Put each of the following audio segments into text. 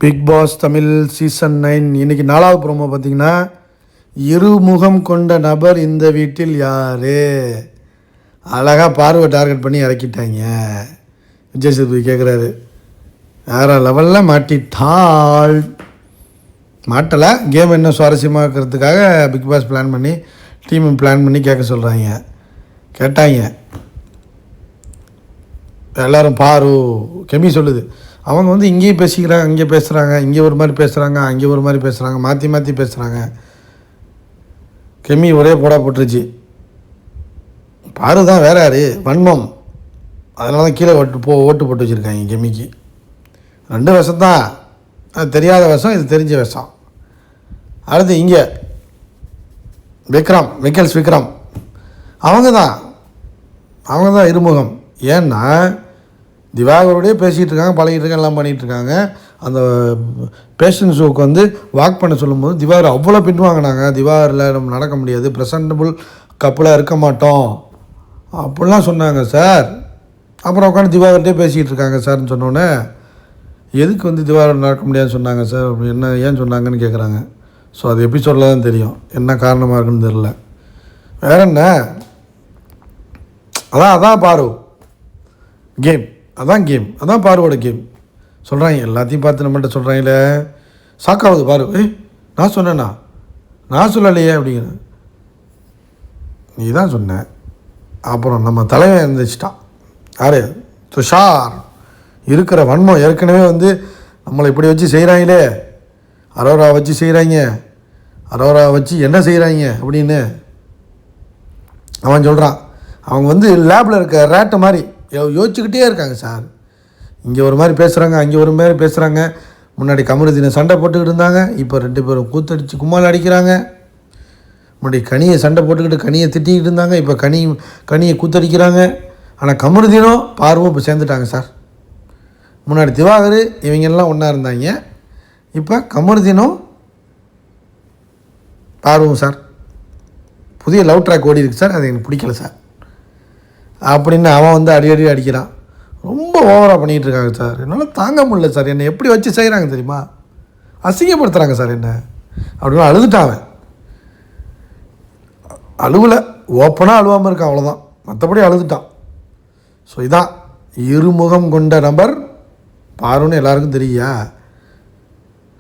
Big pass Tamil season 9 இன்றைக்கி 4வது promo பார்த்திங்கன்னா, இருமுகம் கொண்ட நபர் இந்த வீட்டில் யார்? அழகாக பார்வை டார்கெட் பண்ணி இறக்கிட்டாங்க. விஜய் சேதுபதி கேட்குறாரு, வேறு லெவலில் மாட்டிட்டாள். மாட்டலை, கேம் இன்னும் சுவாரஸ்யமாக இருக்கிறதுக்காக பிக் பாஸ் பிளான் பண்ணி டீம் பிளான் பண்ணி கேட்க சொல்கிறாங்க. கேட்டாங்க எல்லோரும். பாரு கெமி சொல்லுது, அவங்க வந்து இங்கேயும் பேசிக்கிறாங்க, அங்கே பேசுகிறாங்க, இங்கே ஒரு மாதிரி பேசுகிறாங்க, அங்கே ஒரு மாதிரி பேசுகிறாங்க, மாற்றி மாற்றி பேசுகிறாங்க. கெமி ஒரே போடா போட்டுருச்சு. பாரு தான் வேற யார், வன்மம். அதனால தான் கீழே ஓட்டு போட்டு வச்சுருக்காங்க கெமிக்கு. 2 விஷம் தான், அது தெரியாத விஷம், இது தெரிஞ்ச விஷம். அடுத்து இங்கே விக்ரம் அவங்க தான் இருமுகம். ஏன்னா திவாகரோடய பேசிகிட்டு இருக்காங்க, பழகிட்டு இருக்காங்க, எல்லாம் பண்ணிகிட்ருக்காங்க. அந்த பேஷன் ஷோக்கு வந்து வாக் பண்ண சொல்லும்போது திவாகர் அவ்வளோ பின்வாங்கினாங்க. திவாகரில் நம்ம நடக்க முடியாது, ப்ரெசன்டபுள் கப்பலாக இருக்க மாட்டோம் அப்படிலாம் சொன்னாங்க சார். அப்புறம் உட்காந்து திவாகர்கிட்டே பேசிகிட்டு இருக்காங்க சார்னு சொன்னோன்னே, எதுக்கு வந்து திவாகர் நடக்க முடியாதுன்னு சொன்னாங்க சார், அப்படி என்ன ஏன் சொன்னாங்கன்னு கேட்குறாங்க. ஸோ அது எபிசோடில் தான் தெரியும் என்ன காரணமாக இருக்குன்னு தெரில. வேற என்ன, அதான் பாரு கேம், அதான் பார்வோட கேம் சொல்கிறாங்க. எல்லாத்தையும் பார்த்து நம்மகிட்ட சொல்கிறாங்களே, சாக்காவது பாரு. நான் சொன்னேண்ணா, நான் சொல்லலையே அப்படிங்கிற. நீ தான் சொன்ன. அப்புறம் நம்ம தலைவன் இருந்துச்சிட்டான், யார், துஷார். இருக்கிற வன்மம் ஏற்கனவே வந்து நம்மளை இப்படி வச்சு செய்கிறாங்களே, அரோரா வச்சு செய்கிறாங்க, அரோரா வச்சு என்ன செய்கிறாங்க அப்படின்னு அவன் சொல்கிறான். அவங்க வந்து லேபில் இருக்க ரேட்டை மாதிரி யோசிச்சுக்கிட்டே இருக்காங்க சார். இங்கே ஒரு மாதிரி பேசுகிறாங்க, அங்கே ஒரு மாதிரி பேசுகிறாங்க. முன்னாடி கமருதீனை சண்டை போட்டுக்கிட்டு இருந்தாங்க, இப்போ 2 பேரும் கூத்தடிச்சு கும்மால் அடிக்கிறாங்க. முன்னாடி கனியை சண்டை போட்டுக்கிட்டு கனியை திட்டிக்கிட்டு இருந்தாங்க, இப்போ கனியை கூத்தடிக்கிறாங்க. ஆனால் கமருதீனும் பார்வும் இப்போ சேர்ந்துட்டாங்க சார். முன்னாடி திவாகர் இவங்கெல்லாம் ஒன்றா இருந்தாங்க, இப்போ கமருதீனும் பார்வும் சார். புதிய லவ் ட்ராக் ஓடி இருக்குது சார், அது எனக்கு பிடிக்கல சார் அப்படின்னு அவன் வந்து அடிக்கடி அடிக்கிறான். ரொம்ப ஓவராக பண்ணிகிட்டு இருக்காங்க சார். என்னால் தாங்க முடியல சார், என்னை எப்படி வச்சு செய்கிறாங்க தெரியுமா, அசிங்கப்படுத்துகிறாங்க சார் என்ன அப்படின்னு அழுதுட்டான். அழுவலை, ஓப்பனாக அழுவாமல் இருக்கான், அவ்வளோதான். மற்றபடி அழுதுட்டான். ஸோ இதான் இருமுகம் கொண்ட நபர் பாருன்னு எல்லாருக்கும் தெரியா.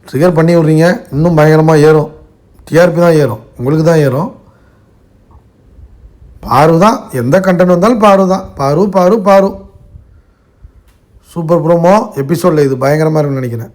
ட்ரிகர் பண்ணி விட்றீங்க, இன்னும் பயங்கரமாக ஏறும். டிஆர்பி தான் ஏறும், உங்களுக்கு தான் ஏறும். பாரு தான், எந்த கண்டென்ட் வந்தாலும் பாரு தான். பாரு சூப்பர் ப்ரோமோ எபிசோடில் இது பயங்கரமாக இருக்குன்னு நினைக்கிறேன்.